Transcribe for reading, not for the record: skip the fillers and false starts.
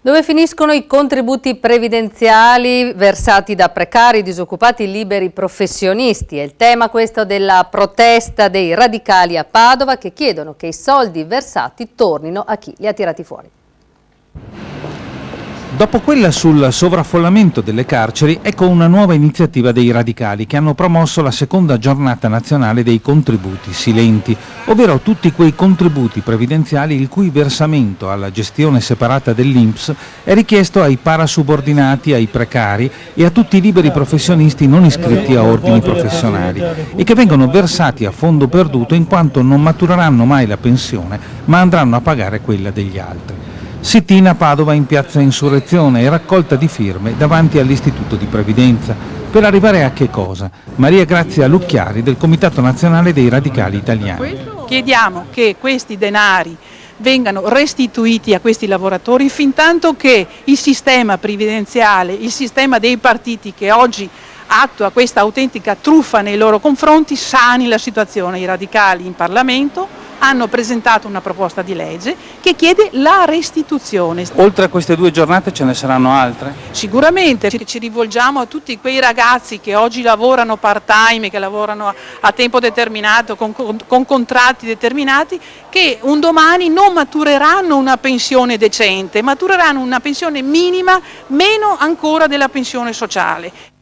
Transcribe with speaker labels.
Speaker 1: Dove finiscono i contributi previdenziali versati da precari, disoccupati, liberi professionisti? È il tema questo della protesta dei radicali a Padova che chiedono che i soldi versati tornino a chi li ha tirati fuori.
Speaker 2: Dopo quella sul sovraffollamento delle carceri, ecco una nuova iniziativa dei radicali che hanno promosso la seconda giornata nazionale dei contributi silenti, ovvero tutti quei contributi previdenziali il cui versamento alla gestione separata dell'INPS è richiesto ai parasubordinati, ai precari e a tutti i liberi professionisti non iscritti a ordini professionali e che vengono versati a fondo perduto in quanto non matureranno mai la pensione ma andranno a pagare quella degli altri. Sit-in a Padova in piazza Insurrezione e raccolta di firme davanti all'Istituto di Previdenza. Per arrivare a che cosa? Maria Grazia Lucchiari del Comitato Nazionale dei Radicali Italiani.
Speaker 3: Chiediamo che questi denari vengano restituiti a questi lavoratori fintanto che il sistema previdenziale, il sistema dei partiti che oggi attua questa autentica truffa nei loro confronti sani la situazione. I radicali in Parlamento hanno presentato una proposta di legge che chiede la restituzione.
Speaker 2: Oltre a queste due giornate ce ne saranno altre?
Speaker 3: Sicuramente ci rivolgiamo a tutti quei ragazzi che oggi lavorano part-time, che lavorano a tempo determinato, con contratti determinati, che un domani non matureranno una pensione decente, matureranno una pensione minima, meno ancora della pensione sociale.